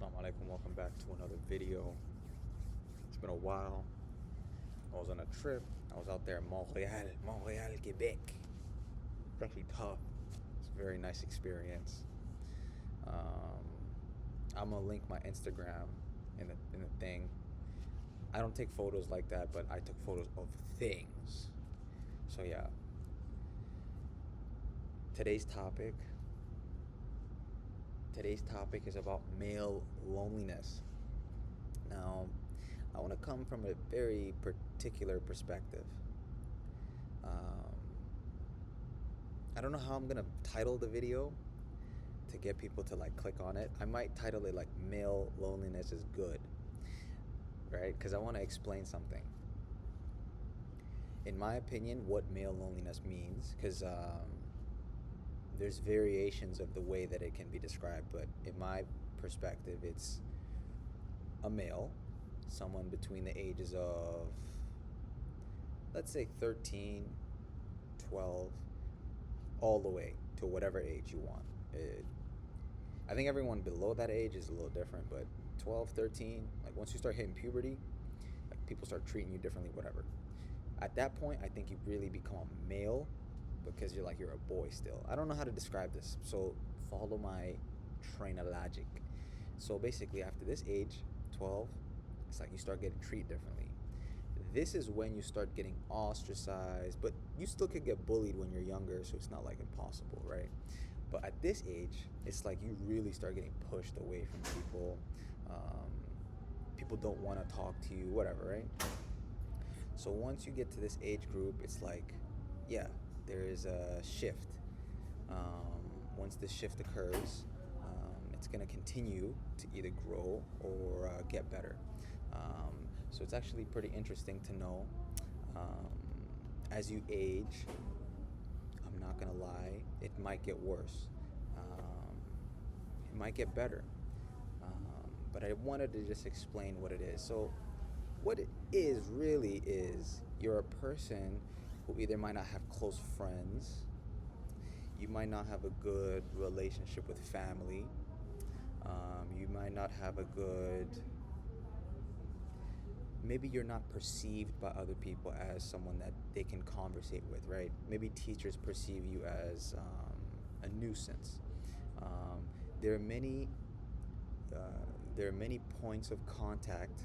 Salam Aleikum, welcome back to another video. It's been a while. I was on a trip. I was out there in Montreal, Quebec. It's actually tough. It's a very nice experience. I'm gonna link my Instagram in the thing. I don't take photos like that, but I took photos of things. So yeah. Today's topic is about male loneliness. Now, I want to come from a very particular perspective. I don't know how I'm gonna title the video to get people to click on it. I might title it "Male Loneliness is Good," right? Because I want to explain something. In my opinion, what male loneliness means, because there's variations of the way that it can be described, but in my perspective, it's a male, someone between the ages of, let's say 13, 12, all the way to whatever age you want. I think everyone below that age is a little different, but 12, 13, once you start hitting puberty, people start treating you differently, whatever. At that point, I think you really become a male, because you're a boy still. I don't know how to describe this, so follow my train of logic. So basically, after this age, 12, it's you start getting treated differently. This is when you start getting ostracized, but you still could get bullied when you're younger, so it's not impossible, right? But at this age, it's you really start getting pushed away from people. People don't want to talk to you, whatever, right? So once you get to this age group, it's yeah, there is a shift. Once this shift occurs, it's going to continue to either grow or get better. So it's actually pretty interesting to know. As you age, I'm not going to lie, it might get worse. It might get better. But I wanted to just explain what it is. So what it is really is you're a person who either might not have close friends, you might not have a good relationship with family, you might not have a good, maybe you're not perceived by other people as someone that they can conversate with, right? Maybe teachers perceive you as a nuisance. There are many points of contact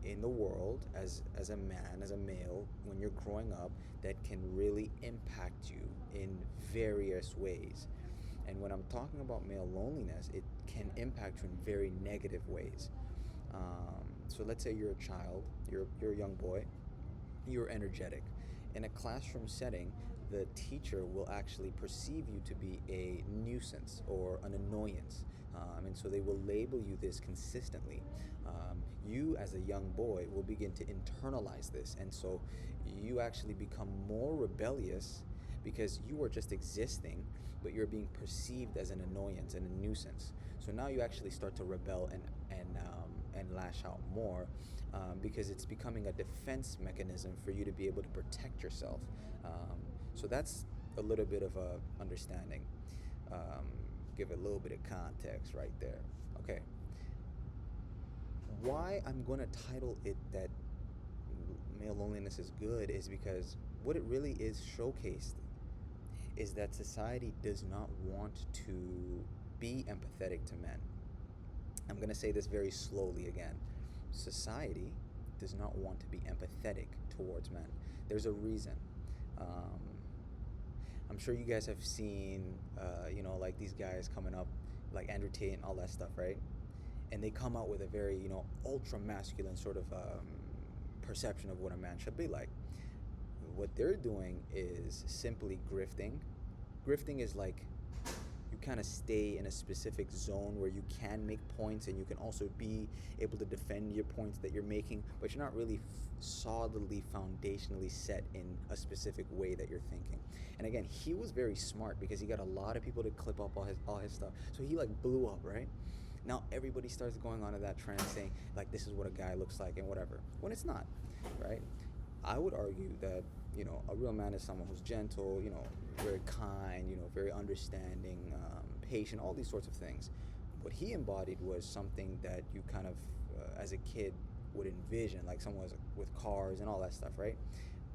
in the world as a man, as a male, when you're growing up, that can really impact you in various ways. And when I'm talking about male loneliness, it can impact you in very negative ways. So let's say you're a child, you're a young boy, you're energetic. In a classroom setting, the teacher will actually perceive you to be a nuisance or an annoyance. And so they will label you this consistently. You as a young boy will begin to internalize this. And so you actually become more rebellious because you are just existing, but you're being perceived as an annoyance and a nuisance. So now you actually start to rebel and lash out more, because it's becoming a defense mechanism for you to be able to protect yourself. So that's a little bit of a understanding. Give it a little bit of context right there. Okay. Why I'm going to title it that male loneliness is good is because what it really is showcased is that society does not want to be empathetic to men. I'm going to say this very slowly again. Society does not want to be empathetic towards men. There's a reason. I'm sure you guys have seen, these guys coming up, like Andrew Tate and all that stuff, right? And they come out with a very, ultra masculine sort of perception of what a man should be like. What they're doing is simply grifting. Grifting is you kind of stay in a specific zone where you can make points and you can also be able to defend your points that you're making, but you're not really solidly, foundationally set in a specific way that you're thinking. And again, he was very smart because he got a lot of people to clip up all his stuff. So he blew up, right? Now everybody starts going on to that trend saying this is what a guy looks like and whatever, when it's not, right? I would argue that, a real man is someone who's gentle, very kind, very understanding, patient, all these sorts of things. What he embodied was something that you kind of, as a kid, would envision, like someone was with cars and all that stuff, right?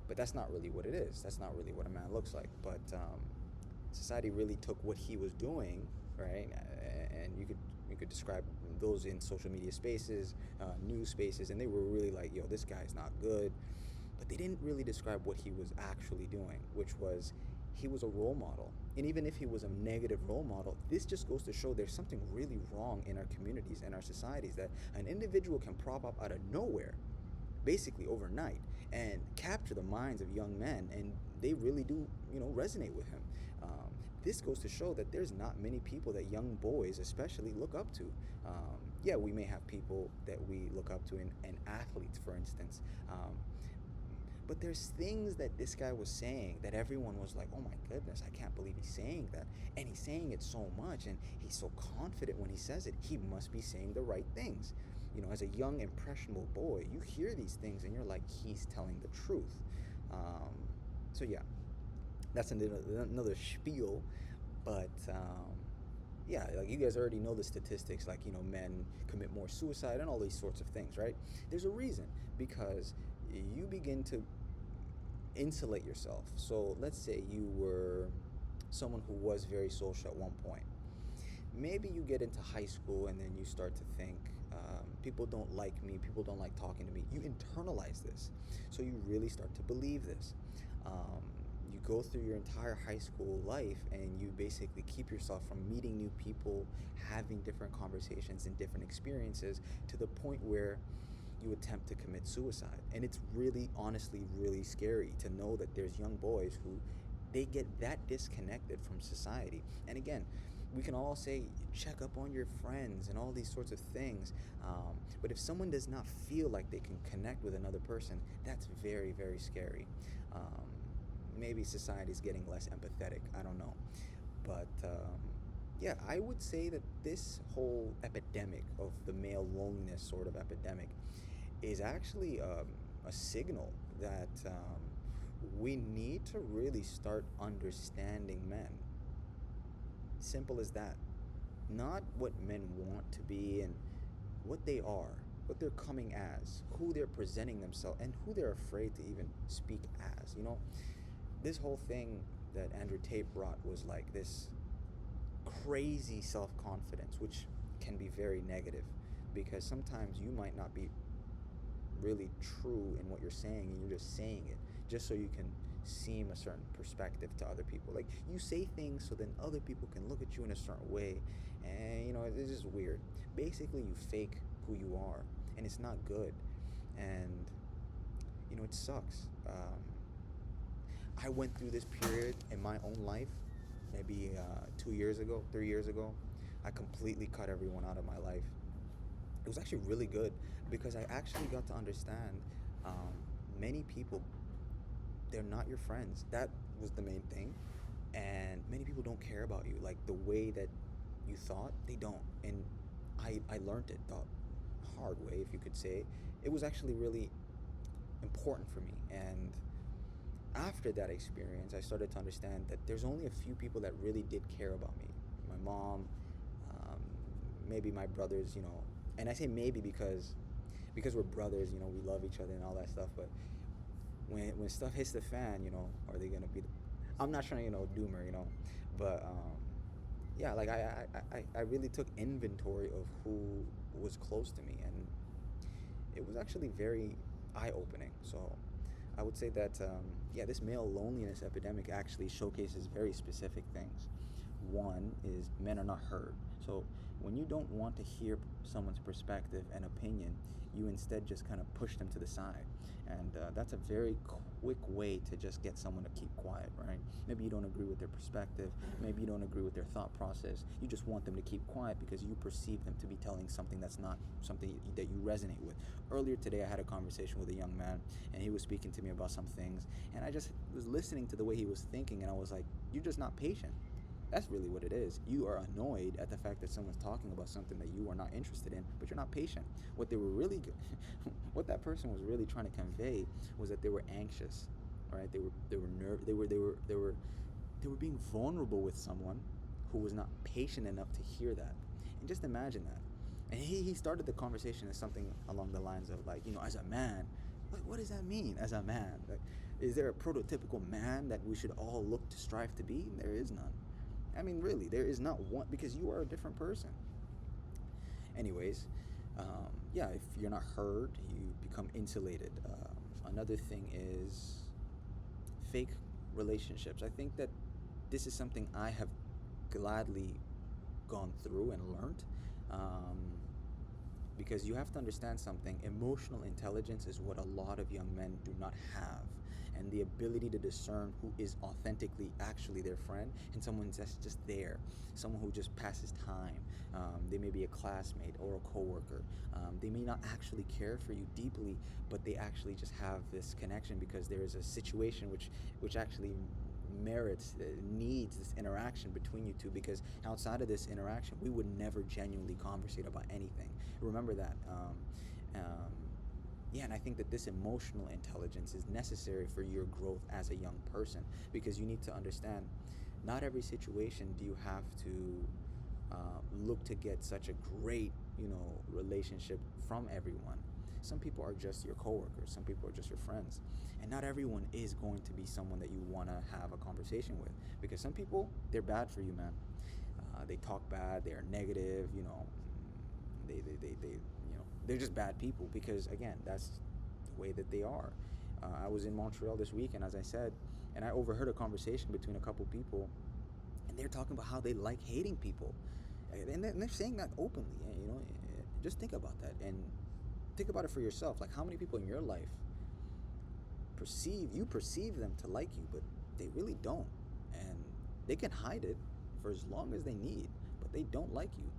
But that's not really what it is. That's not really what a man looks like. But society really took what he was doing, right? And you could describe those in social media spaces, news spaces, and they were really like, yo, this guy's not good. But they didn't really describe what he was actually doing, which was he was a role model. And even if he was a negative role model, this just goes to show there's something really wrong in our communities and our societies, that an individual can prop up out of nowhere, basically overnight, and capture the minds of young men, and they really do, resonate with him. This goes to show that there's not many people that young boys especially look up to. Yeah, we may have people that we look up to, and athletes, for instance. But there's things that this guy was saying that everyone was like, oh my goodness, I can't believe he's saying that. And he's saying it so much, and he's so confident when he says it. He must be saying the right things. As a young, impressionable boy, you hear these things and you're like, he's telling the truth. So yeah, that's another spiel. But yeah, like you guys already know the statistics, like, men commit more suicide and all these sorts of things, right? There's a reason, because you begin to insulate yourself. So let's say you were someone who was very social at one point. Maybe you get into high school and then you start to think, people don't like me, people don't like talking to me. You internalize this. So you really start to believe this. You go through your entire high school life and you basically keep yourself from meeting new people, having different conversations and different experiences, to the point where you attempt to commit suicide. And it's really, honestly, really scary to know that there's young boys who, they get that disconnected from society. And again, we can all say, check up on your friends and all these sorts of things. But if someone does not feel like they can connect with another person, that's very, very scary. Maybe society's getting less empathetic. I don't know. But yeah, I would say that this whole epidemic of the male loneliness sort of epidemic is actually a signal that we need to really start understanding men. Simple as that. Not what men want to be and what they are, what they're coming as, who they're presenting themselves, and who they're afraid to even speak as. This whole thing that Andrew Tate brought was like this crazy self-confidence, which can be very negative, because sometimes you might not be really true in what you're saying, and you're just saying it just so you can seem a certain perspective to other people. Like, you say things so then other people can look at you in a certain way, and it's just weird. Basically, you fake who you are, and it's not good, and it sucks. I went through this period in my own life, maybe 2 years ago, 3 years ago. I completely cut everyone out of my life. It was actually really good, because I actually got to understand many people, they're not your friends. That was the main thing. And many people don't care about you like the way that you thought. They don't. And I learned it the hard way, if you could say. It was actually really important for me. And after that experience, I started to understand that there's only a few people that really did care about me. My mom, maybe my brothers, and I say maybe because we're brothers, we love each other and all that stuff. But when stuff hits the fan, are they gonna be? I'm not trying to doomer, but yeah, like I really took inventory of who was close to me, and it was actually very eye-opening. So I would say that yeah, this male loneliness epidemic actually showcases very specific things. One is men are not heard. So when you don't want to hear someone's perspective and opinion, you instead just kind of push them to the side. And that's a very quick way to just get someone to keep quiet, right? Maybe you don't agree with their perspective. Maybe you don't agree with their thought process. You just want them to keep quiet because you perceive them to be telling something that's not something that you resonate with. Earlier today, I had a conversation with a young man, and he was speaking to me about some things, and I just was listening to the way he was thinking, and I was like, you're just not patient. That's really what it is. You are annoyed at the fact that someone's talking about something that you are not interested in, but you're not patient. What they were really, what that person was really trying to convey was that they were anxious, right? They were being vulnerable with someone who was not patient enough to hear that. just imagine that. And he started the conversation as something along the lines of like, as a man, what does that mean as a man? Like, is there a prototypical man that we should all look to strive to be? There is none. I mean, really, there is not one, because you are a different person. Anyways, yeah, if you're not heard, you become insulated. Another thing is fake relationships. I think that this is something I have gladly gone through and learned. Because you have to understand something. Emotional intelligence is what a lot of young men do not have. And the ability to discern who is authentically actually their friend and someone that's just there, someone who just passes time. They may be a classmate or a coworker. They may not actually care for you deeply, but they actually just have this connection because there is a situation which actually merits, needs this interaction between you two, because outside of this interaction we would never genuinely conversate about anything. Remember that. Yeah, and I think that this emotional intelligence is necessary for your growth as a young person, because you need to understand not every situation do you have to look to get such a great relationship from everyone. Some people are just your coworkers, some people are just your friends, and not everyone is going to be someone that you want to have a conversation with, because some people, they're bad for you, man. They talk bad, they're negative, they're just bad people, because again, that's the way that they are. I was in Montreal this weekend, as I said, and I overheard a conversation between a couple people, and they're talking about how they like hating people, and they're saying that openly. Just think about that, and think about it for yourself. Like, how many people in your life perceive them to like you, but they really don't, and they can hide it for as long as they need, but they don't like you.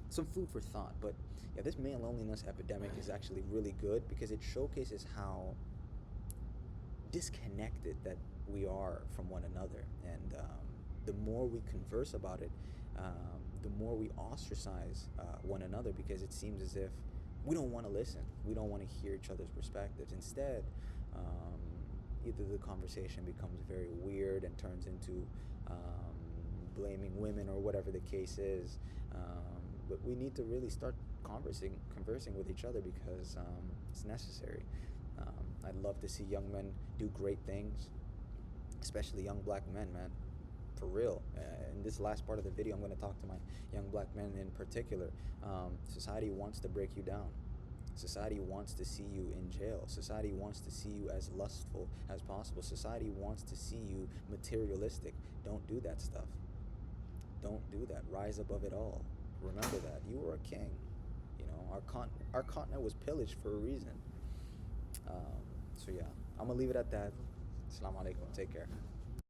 Some food for thought. But yeah, this male loneliness epidemic is actually really good, because it showcases how disconnected that we are from one another, and the more we converse about it, the more we ostracize one another, because it seems as if we don't want to listen, we don't want to hear each other's perspectives. Instead, either the conversation becomes very weird and turns into blaming women or whatever the case is, but we need to really start conversing with each other, because it's necessary. I'd love to see young men do great things, especially young black men, man, for real. In this last part of the video, I'm going to talk to my young black men in particular. Society wants to break you down. Society wants to see you in jail. Society wants to see you as lustful as possible. Society wants to see you materialistic. Don't do that stuff. Don't do that. Rise above it all. Remember that. You were a king. Our continent was pillaged for a reason. So yeah, I'm going to leave it at that. Salam Aleikum. Take care.